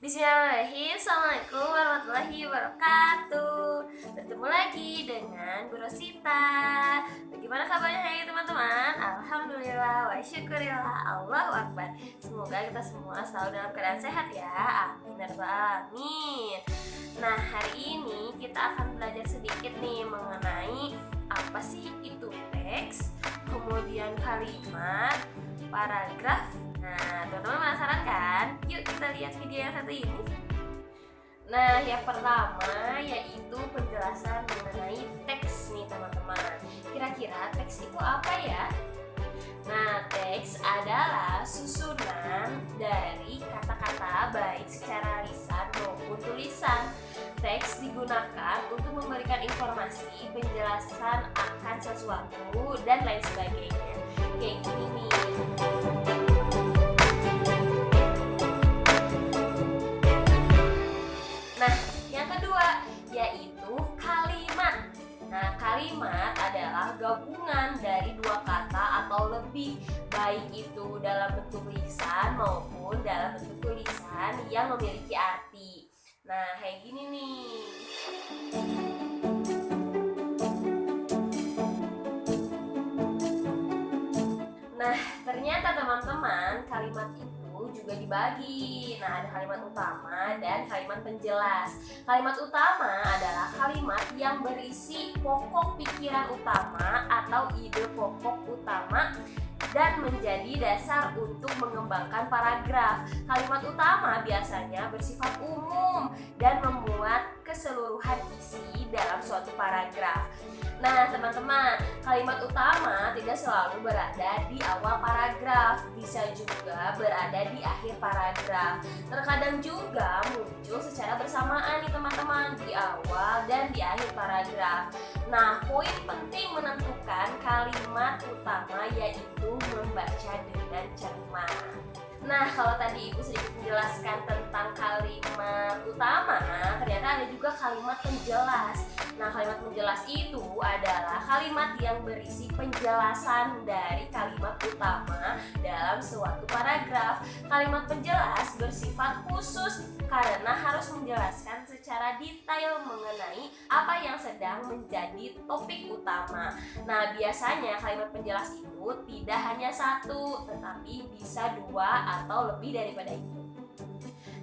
Bismillahirrahmanirrahim. Assalamualaikum warahmatullahi wabarakatuh. Bertemu lagi dengan Bu Rosita. Bagaimana kabarnya hari teman-teman? Alhamdulillah wa syukurillah, Allahu Akbar. Semoga kita semua selalu dalam keadaan sehat ya. Amin ya rabbal alamin. Nah, hari ini kita akan belajar sedikit nih mengenai apa sih itu teks, kemudian kalimat, paragraf. Nah, teman-teman penasaran kan? Yuk kita lihat video yang satu ini. Nah, yang pertama yaitu penjelasan mengenai teks nih teman-teman. Kira-kira teks itu apa ya? Nah, teks adalah susunan dari kata-kata baik secara lisan maupun tulisan. Teks digunakan untuk memberikan informasi, penjelasan akan sesuatu dan lain sebagainya. Kayak gini nih. Nah, yang kedua yaitu kalimat. Nah, kalimat adalah gabungan dari dua kata atau lebih, baik itu dalam bentuk lisan maupun dalam bentuk tulisan yang memiliki arti. Nah, kayak gini nih. Nah, ternyata teman-teman, kalimat itu juga dibagi. Nah, ada kalimat utama dan kalimat penjelas. Kalimat utama adalah kalimat yang berisi pokok pikiran utama atau ide pokok utama dan menjadi dasar untuk mengembangkan paragraf. Kalimat utama biasanya bersifat umum dan memuat keseluruhan isi dalam suatu paragraf. Nah, teman-teman, kalimat utama tidak selalu berada di awal paragraf, bisa juga berada di akhir paragraf. Terkadang juga muncul secara bersamaan nih teman-teman, di awal dan di akhir paragraf. Nah, poin penting menentukan kalimat utama yaitu membaca dengan cermat. Nah, kalau tadi Ibu sedikit menjelaskan tentang kalimat utama, ternyata ada juga kalimat penjelas. Nah, kalimat penjelas itu adalah kalimat yang berisi penjelasan dari kalimat utama dalam suatu paragraf. Kalimat penjelas bersifat khusus karena harus menjelaskan secara detail mengenai apa yang sedang menjadi topik utama. Nah, biasanya kalimat penjelas itu tidak hanya satu, tetapi bisa dua atau lebih daripada itu.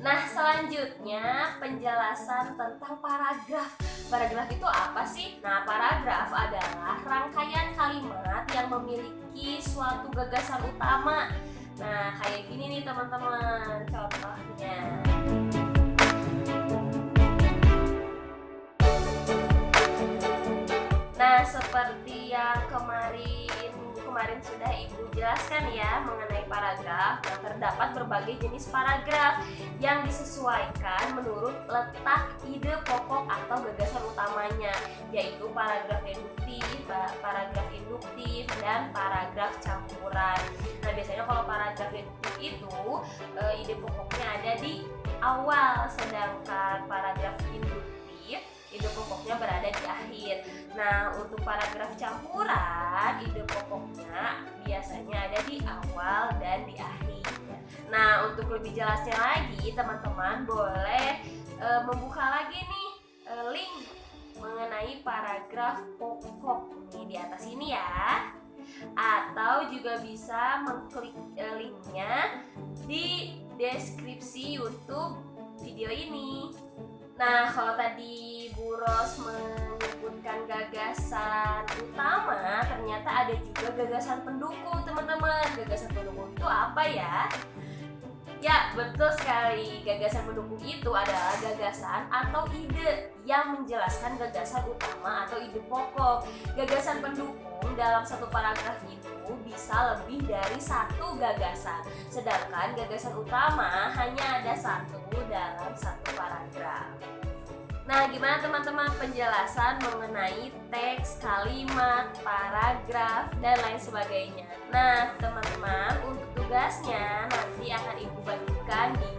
Nah, selanjutnya penjelasan tentang paragraf. Paragraf itu apa sih? Nah, paragraf adalah rangkaian kalimat yang memiliki suatu gagasan utama. Nah, kayak gini nih teman-teman contohnya. Nah, seperti yang kemarin sudah Ibu jelaskan ya mengenai paragraf. Nah, terdapat berbagai jenis paragraf yang disesuaikan menurut letak ide pokok atau gagasan utamanya, yaitu paragraf induktif, dan paragraf campuran. Nah, biasanya kalau paragraf induktif itu ide pokoknya ada di awal, sedangkan paragraf induktif ide pokoknya berada di akhir. Nah, untuk paragraf campuran, ide pokoknya biasanya ada di awal dan di akhir. Nah, untuk lebih jelasnya lagi, teman-teman boleh membuka lagi nih link mengenai paragraf pokok nih di atas ini ya. Atau juga bisa mengklik linknya di deskripsi YouTube video ini. Nah, kalau tadi Bu Ros menyebutkan gagasan utama, ternyata ada juga gagasan pendukung, teman-teman. Gagasan pendukung itu apa ya? Ya, betul sekali. Gagasan pendukung itu adalah gagasan atau ide yang menjelaskan gagasan utama atau ide pokok. Gagasan pendukung dalam satu paragraf itu bisa lebih dari satu gagasan, sedangkan gagasan utama hanya ada satu dalam satu paragraf. Nah, gimana teman-teman penjelasan mengenai teks, kalimat, paragraf, dan lain sebagainya? Nah, teman-teman, untuk tugasnya nanti akan Ibu bagikan di